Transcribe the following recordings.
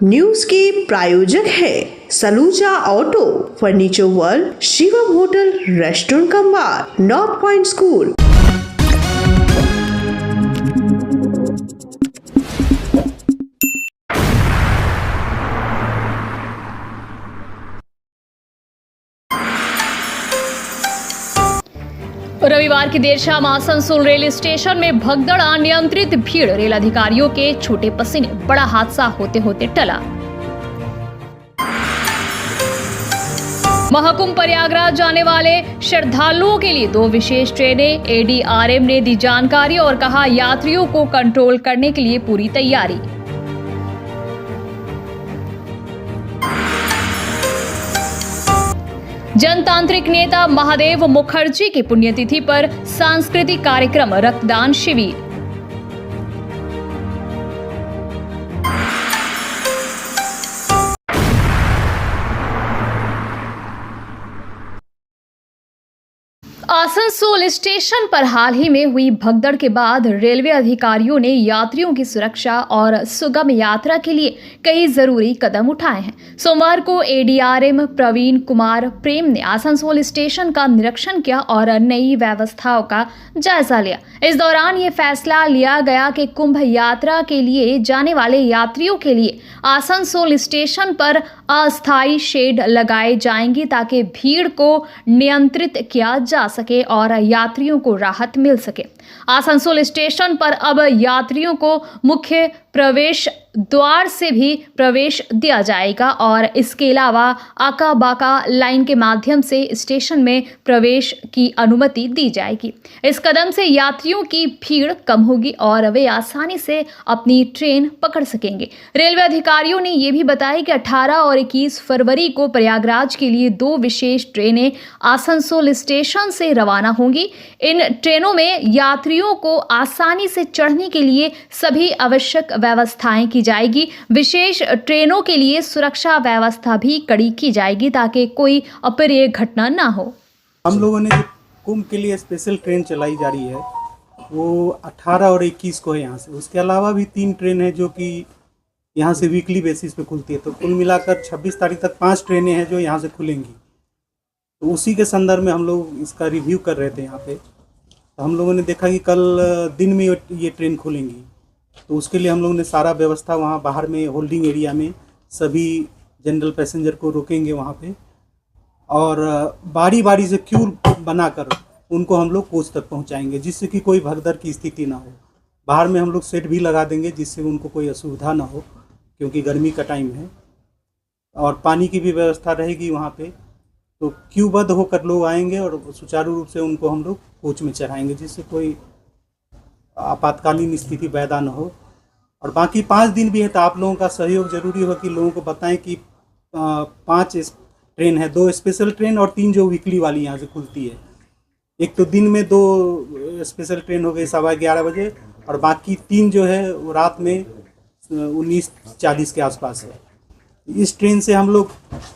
News के प्रायोजक है Saluja auto, furniture world, Shivam hotel, restaurant cum bar, north point school. रविवार की देर शाम आसनसोल रेल स्टेशन में भगदड़, अनियंत्रित भीड़, रेल अधिकारियों के छूटे पसीने, बड़ा हादसा होते होते टला। महाकुंभ प्रयागराज जाने वाले श्रद्धालुओं के लिए 2 विशेष ट्रेनें, एडीआरएम ने दी जानकारी और कहा यात्रियों को कंट्रोल करने के लिए पूरी तैयारी। जनतांत्रिक नेता महादेव मुखर्जी की पुण्यतिथि पर सांस्कृतिक कार्यक्रम, रक्तदान शिविर। आसनसोल स्टेशन पर हाल ही में हुई भगदड़ के बाद रेलवे अधिकारियों ने यात्रियों की सुरक्षा और सुगम यात्रा के लिए कई जरूरी कदम उठाए हैं। सोमवार को एडीआरएम प्रवीण कुमार प्रेम ने आसनसोल स्टेशन का निरीक्षण किया और नई व्यवस्थाओं का जायजा लिया। इस दौरान ये फैसला लिया गया कि कुंभ यात्रा के लिए जाने वाले यात्रियों के लिए आसनसोल स्टेशन पर अस्थायी शेड लगाए जाएंगे ताकि भीड़ को नियंत्रित किया जा सके और यात्रियों को राहत मिल सके। आसनसोल स्टेशन पर अब यात्रियों को मुख्य प्रवेश द्वार से भी प्रवेश दिया जाएगा और इसके अलावा आका बाका लाइन के माध्यम से स्टेशन में प्रवेश की अनुमति दी जाएगी। इस कदम से यात्रियों की भीड़ कम होगी और वे आसानी से अपनी ट्रेन पकड़ सकेंगे। रेलवे अधिकारियों ने यह भी बताया कि 18 और 21 फरवरी को प्रयागराज के लिए 2 विशेष ट्रेनें आसनसोल स्टेशन से रवाना होंगी। इन ट्रेनों में यात्रियों को आसानी से चढ़ने के लिए सभी आवश्यक व्यवस्थाएं की जाएगी। विशेष ट्रेनों के लिए सुरक्षा व्यवस्था भी कड़ी की जाएगी ताकि कोई अप्रिय घटना ना हो। हम लोगों ने जो कुंभ के लिए स्पेशल ट्रेन चलाई जा रही है वो 18 और 21 को है यहाँ से। उसके अलावा भी 3 ट्रेन है जो कि यहाँ से वीकली बेसिस पे खुलती है। तो कुल मिलाकर 26 तारीख तक 5 ट्रेनें हैं जो यहाँ से खुलेंगी। तो उसी के संदर्भ में हम लोग इसका रिव्यू कर रहे थे यहाँ पे। तो हम लोगों ने देखा कि कल दिन में ये ट्रेन खुलेंगी, तो उसके लिए हम लोगों ने सारा व्यवस्था वहाँ बाहर में होल्डिंग एरिया में सभी जनरल पैसेंजर को रोकेंगे वहाँ पे और बारी बारी से क्यू बनाकर उनको हम लोग कोच तक पहुँचाएंगे जिससे कि कोई भगदड़ की स्थिति ना हो। बाहर में हम लोग सेट भी लगा देंगे जिससे उनको कोई असुविधा ना हो, क्योंकि गर्मी का टाइम है। और पानी की भी व्यवस्था रहेगी वहाँ पे, तो क्यूबद्ध होकर लोग आएंगे और सुचारू रूप से उनको हम लोग कोच में चढ़ाएंगे जिससे कोई आपातकालीन स्थिति पैदा न हो। और बाकी 5 दिन भी है तो आप लोगों का सहयोग जरूरी हो कि लोगों को बताएं कि 5 ट्रेन है, 2 स्पेशल ट्रेन और 3 जो वीकली वाली यहाँ से खुलती है। एक तो दिन में 2 स्पेशल ट्रेन हो गई 11:15 बजे और बाकी 3 जो है वो रात में 19:40 के आसपास है। इस ट्रेन से हम लोग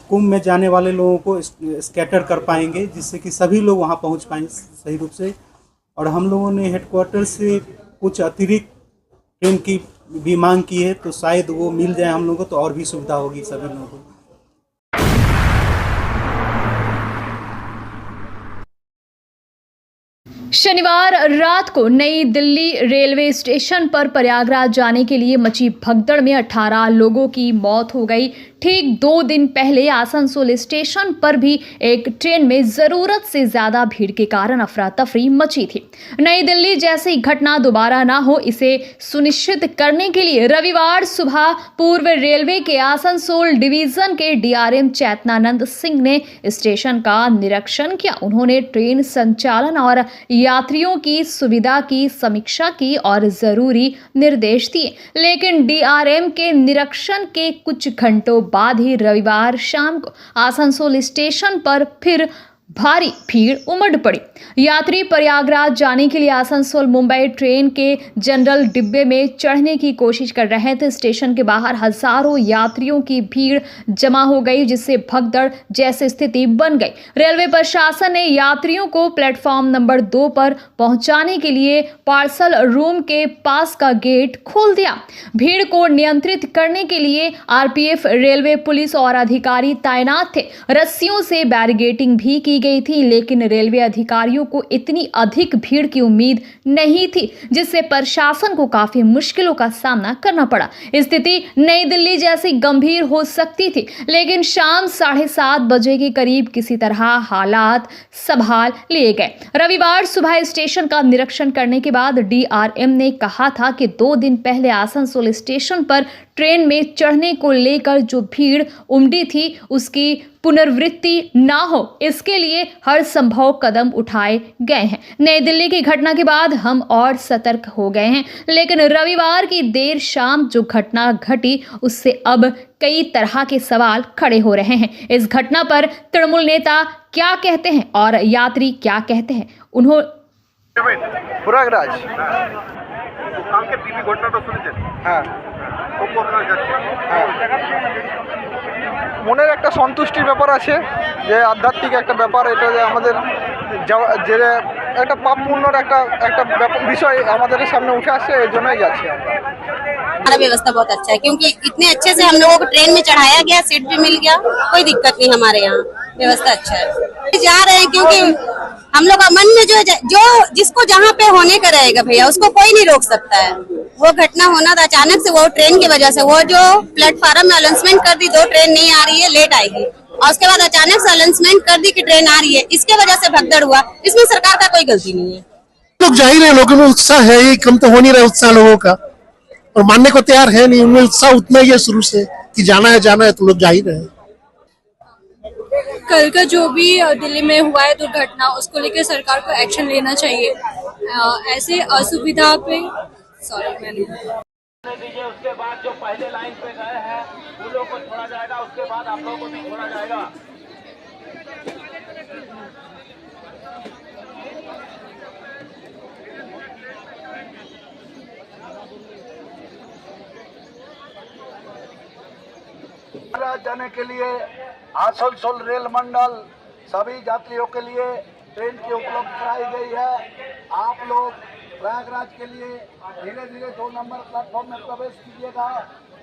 कुंभ में जाने वाले लोगों को स्कैटर कर पाएंगे जिससे कि सभी लोग वहाँ पहुँच पाएंगे सही रूप से। और हम लोगों ने हेडक्वार्टर से कुछ अतिरिक्त ट्रेन की भी मांग की है, तो शायद वो मिल जाए हम लोगों को, तो और भी सुविधा होगी सभी लोगों को। शनिवार रात को नई दिल्ली रेलवे स्टेशन पर प्रयागराज जाने के लिए मची भगदड़ में 18 लोगों की मौत हो गई। ठीक 2 दिन पहले आसनसोल स्टेशन पर भी एक ट्रेन में जरूरत से ज्यादा भीड़ के कारण अफरा तफरी मची थी। नई दिल्ली जैसी घटना दोबारा ना हो, इसे सुनिश्चित करने के लिए रविवार सुबह पूर्व रेलवे के आसनसोल डिवीजन के डीआरएम चैतनानंद सिंह ने स्टेशन का निरीक्षण किया। उन्होंने ट्रेन संचालन और यात्रियों की सुविधा की समीक्षा की और जरूरी निर्देश दिए। लेकिन डीआरएम के निरीक्षण के कुछ घंटों बाद ही रविवार शाम को आसनसोल स्टेशन पर फिर भारी भीड़ उमड़ पड़ी। यात्री प्रयागराज जाने के लिए आसनसोल मुंबई ट्रेन के जनरल डिब्बे में चढ़ने की कोशिश कर रहे थे। स्टेशन के बाहर हजारों यात्रियों की भीड़ जमा हो गई, जिससे भगदड़ जैसी स्थिति बन गई। रेलवे प्रशासन ने यात्रियों को प्लेटफॉर्म नंबर 2 पर पहुंचाने के लिए पार्सल रूम के पास का गेट खोल दिया। भीड़ को नियंत्रित करने के लिए आरपीएफ, रेलवे पुलिस और अधिकारी तैनात थे। रस्सियों से बैरिकेडिंग भी की गई थी, लेकिन रेलवे अधिकारियों को इतनी अधिक भीड़ की उम्मीद नहीं थी, जिससे प्रशासन को काफी मुश्किलों का सामना करना पड़ा। स्थिति नई दिल्ली जैसी गंभीर हो सकती थी, लेकिन शाम 7:30 बजे के करीब किसी तरह हालात संभाल लिए गए। रविवार सुबह स्टेशन का निरीक्षण करने के बाद डीआरएम ने कहा था कि 2 दिन पहले आसनसोल स्टेशन पर ट्रेन में चढ़ने को लेकर जो भीड़ उमड़ी थी, उसकी पुनरावृत्ति ना हो, इसके लिए हर संभव कदम उठाए गए हैं। नई दिल्ली की घटना के बाद हम और सतर्क हो गए हैं, लेकिन रविवार की देर शाम जो घटना घटी, उससे अब कई तरह के सवाल खड़े हो रहे हैं। इस घटना पर तृणमूल नेता क्या कहते हैं और यात्री क्या कहते हैं, প্রয়াগরাজ কালকে টিভি ঘটনাটা শুনেছেন? হ্যাঁ তবু আপনারা যাচ্ছেন? হ্যাঁ মনের একটা সন্তুষ্টির ব্যাপার আছে, যে আধ্যাত্মিক একটা ব্যাপার, এটা যে আমাদের যে একটা পাপ পুণ্যর একটা একটা বিষয় আমাদের সামনে উঠে আসছে, এই জন্যই যাচ্ছি আমরা। हमारा व्यवस्था बहुत अच्छा है, क्योंकि इतने अच्छे से हम लोगों को ट्रेन में चढ़ाया गया, सीट भी मिल गया, कोई दिक्कत नहीं। हमारे यहाँ व्यवस्था अच्छा है, जा रहे हैं क्योंकि हम लोग का मन में जो जिसको जहाँ पे होने का रहेगा भैया, उसको कोई नहीं रोक सकता है। वो घटना होना था अचानक से, वो ट्रेन की वजह से, वो जो प्लेटफॉर्म में अनाउंसमेंट कर दी 2 ट्रेन नहीं आ रही है, लेट आएगी, और उसके बाद अचानक से अनाउंसमेंट कर दी कि ट्रेन आ रही है, इसके वजह से भगदड़ हुआ। इसमें सरकार का कोई गलती नहीं है। लोग जा ही रहे, लोगों में उत्साह है, ये कम तो हो नहीं रहा उत्साह लोगों का, और मानने को तैयार है नहीं, उनमें उत्साह उतना ही है शुरू से कि जाना है तो लोग जा ही रहे हैं। कल का जो भी दिल्ली में हुआ है दुर्घटना, उसको लेकर सरकार को एक्शन लेना चाहिए। ऐसे असुविधा पे उसके बाद जो पहले लाइन पे गए हैं उन लोगों को छोड़ा जाएगा, उसके बाद आप लोगों को नहीं छोड़ा जाएगा। जाने के लिए आसनसोल रेल मंडल सभी यात्रियों के लिए ट्रेन की उपलब्ध कराई गई है। आप लोग प्रयागराज के लिए धीरे धीरे 2 नंबर प्लेटफॉर्म में प्रवेश कीजिएगा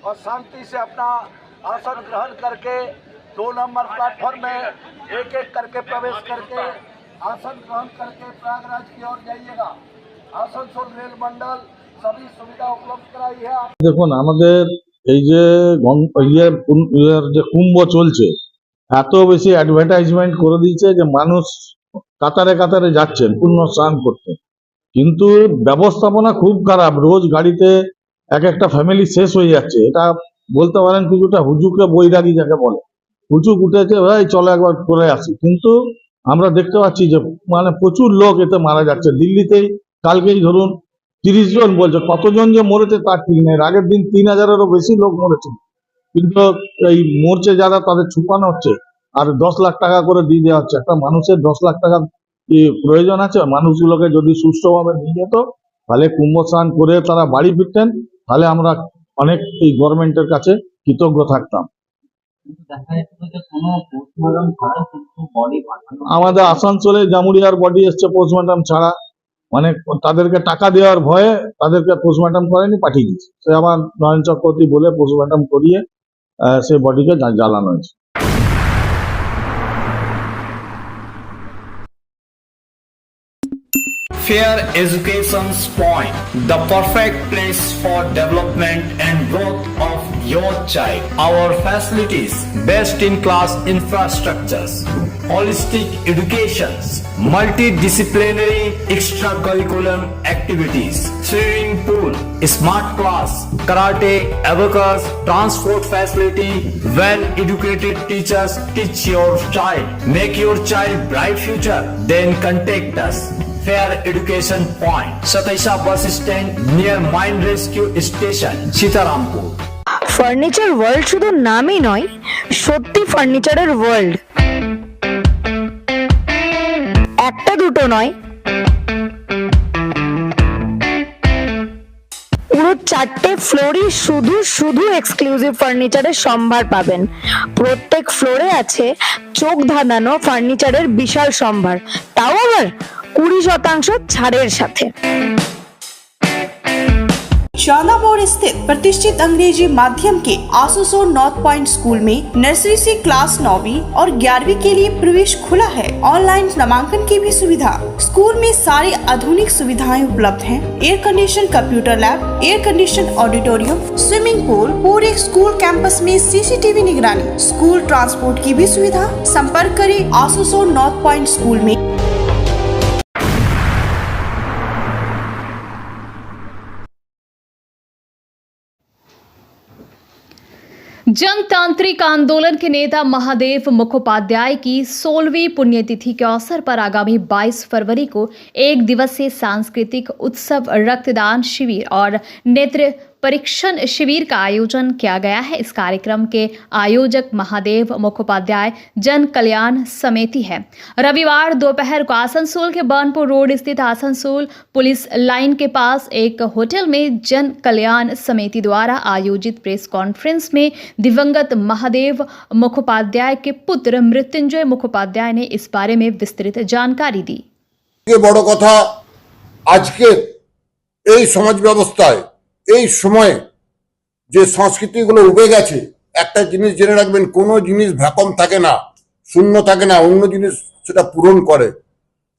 और शांति से अपना आसन ग्रहण करके 2 नंबर प्लेटफॉर्म में एक एक करके प्रवेश करके आसन ग्रहण करके प्रयागराज की ओर जाइएगा। आसनसोल रेल मंडल सभी सुविधा उपलब्ध कराई है। দেখুন, আমাদের এই যে যে কুম্ভ চলছে, এত বেশি অ্যাডভার্টাইজমেন্ট করে দিয়েছে যে মানুষ কাতারে কাতারে যাচ্ছেন পুণ্য স্নান করতে, কিন্তু ব্যবস্থাপনা খুব খারাপ। রোজ গাড়িতে এক একটা ফ্যামিলি শেষ হয়ে যাচ্ছে। এটা বলতে পারেন কিছুটা হুজুকে বৈরাগী যাকে বলে, হুজুক উঠেছে, ভাই চলো একবার করে আসি। কিন্তু আমরা দেখতে পাচ্ছি যে মানে প্রচুর লোক এতে মারা যাচ্ছে। দিল্লিতেই কালকেই ধরুন 30 জন বলছে, কতজন যে মরেছে তার ঠিক নেই। আগের দিন 3000-এরও বেশি লোক মরেছে, কিন্তু এই মরছে যারা তাদের ছুপানো হচ্ছে আর 10 লাখ টাকা করে দিয়ে দেওয়া হচ্ছে। একটা মানুষের 10 লাখ টাকা কি প্রয়োজন আছে? মানুষগুলোকে যদি সুষ্ঠুভাবে নিয়ে যেত, তাহলে কুম্ভ স্নান করে তারা বাড়ি ফিরতেন, তাহলে আমরা অনেক এই গভর্নমেন্টের কাছে কৃতজ্ঞ থাকতাম। আমাদের আসানসোলে জামুরিয়ার বডি এসছে পোস্টমর্টম ছাড়া, মানে তাদেরকে টাকা দেওয়ার ভয়ে তাদেরকে পোস্টমর্টম করেনি, পাঠিয়ে দিয়েছে। সে আবার নয়ন চক্রবর্তী বলে পোস্টমর্টম করিয়ে সেই বডিকে জ্বালানো হয়েছে। Fair Education's Point, the perfect place for development and growth of your child. Our facilities, best in class infrastructures, holistic educations, multidisciplinary extracurricular activities, swimming pool, smart class, karate, abacus, transport facility, well-educated teachers teach your child. Make your child bright future. Then contact us. Fair Education Point, Sataisha Bus Stand near Mine Rescue Station, Sitarampur. Furniture world শুধু নামই নয়, সত্যি ফার্নিচারের world. একটা দুটো নয়, পুরো 4টে ফ্লোরই শুধু শুধু এক্সক্লুসিভ ফার্নিচারের সম্ভার পাবেন। প্রত্যেক ফ্লোরে আছে চোখ ধাঁধানো ফার্নিচারের বিশাল সম্ভার, তাও আবার 20% ছাড়ের সাথে। शाला मोड़ स्थित प्रतिष्ठित अंग्रेजी माध्यम के आसुसोर नॉर्थ पॉइंट स्कूल में नर्सरी से क्लास 9वीं और 11वीं के लिए प्रवेश खुला है। ऑनलाइन नामांकन की भी सुविधा। स्कूल में सारी आधुनिक सुविधाएं उपलब्ध हैं। Air condition computer lab, air condition auditorium, swimming pool, पूरे स्कूल कैंपस में सीसीटीवी निगरानी, स्कूल ट्रांसपोर्ट की भी सुविधा। संपर्क करें आसुसोर नॉर्थ पॉइंट स्कूल में। जनतांत्रिक आंदोलन के नेता महादेव मुखोपाध्याय की 16वीं पुण्यतिथि के अवसर पर आगामी 22 फरवरी को एक दिवसीय सांस्कृतिक उत्सव, रक्तदान शिविर और नेत्र परीक्षण शिविर का आयोजन किया गया है। इस कार्यक्रम के आयोजक महादेव मुखोपाध्याय जन कल्याण समिति है। रविवार दोपहर को आसनसोल के बर्नपुर रोड स्थित आसनसोल पुलिस लाइन के पास एक होटल में जन कल्याण समिति द्वारा आयोजित प्रेस कॉन्फ्रेंस में दिवंगत महादेव मुखोपाध्याय के पुत्र मृत्युंजय मुखोपाध्याय ने इस बारे में विस्तृत जानकारी दी। বড় কথা, আজকে এই সমাজ ব্যবস্থায় এই সময়ে যে সংস্কৃতিগুলো উবে গেছে, একটা জিনিস জেনে রাখবেন, কোনো জিনিস ভ্যাকুয়াম থাকে না, শূন্য থাকে না, অন্য জিনিস সেটা পূরণ করে।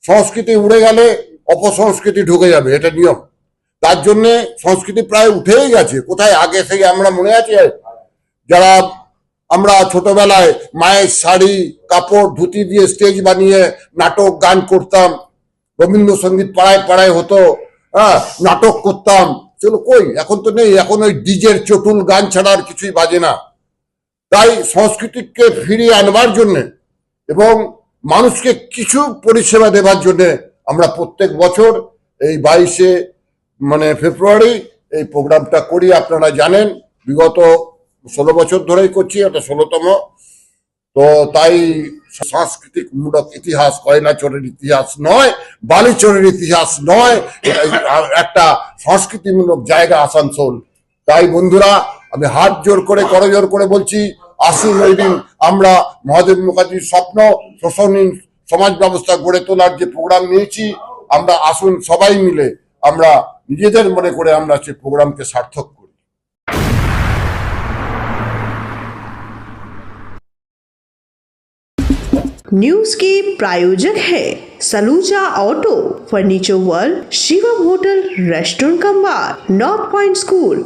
সংস্কৃতি উড়ে গেলে অপসংস্কৃতি ঢুকে যাবে, এটা নিয়ম। তার জন্য সংস্কৃতি প্রায় উঠেই গেছে। কোথায় আগে থেকে আমরা মনে আছে যারা আমরা ছোটবেলায় মায়ের শাড়ি কাপড় ধুতি দিয়ে স্টেজ বানিয়ে নাটক গান করতাম, রবীন্দ্রসঙ্গীত পাড়ায় পাড়ায় হতো, নাটক করতাম, চলো কই, এখন তো নেই। এখন ওই ডিজের চটুল গান ছাড়া আর কিছুই বাজে না। তাই সংস্কৃতিকে ফিরিয়ে আনবার জন্য এবং মানুষকে কিছু পরিষেবা দেবার জন্য আমরা প্রত্যেক বছর এই 22 ফেব্রুয়ারি এই প্রোগ্রামটা করি। আপনারা জানেন বিগত 16 বছর ধরেই করছি, এটা 16তম। তো তাই সাংস্কৃতিক মূলক ইতিহাস, কয়লা চোরের ইতিহাস নয়, বালি চোরের ইতিহাস নয়, একটা সংস্কৃতিমূলক জায়গা আসানসোল। তাই বন্ধুরা, আমি হাত জোর করে করজোর করে বলছি, আসুন ওই দিন আমরা মহাদেব মুখার্জির স্বপ্ন শোষণহীন সমাজ ব্যবস্থা গড়ে তোলার যে প্রোগ্রাম নিয়েছি, আমরা আসুন সবাই মিলে আমরা নিজেদের মনে করে আমরা সেই প্রোগ্রামকে সার্থক করি। न्यूज के प्रायोजक है Saluja auto, furniture world, Shivam hotel, restaurant cum bar, north point school.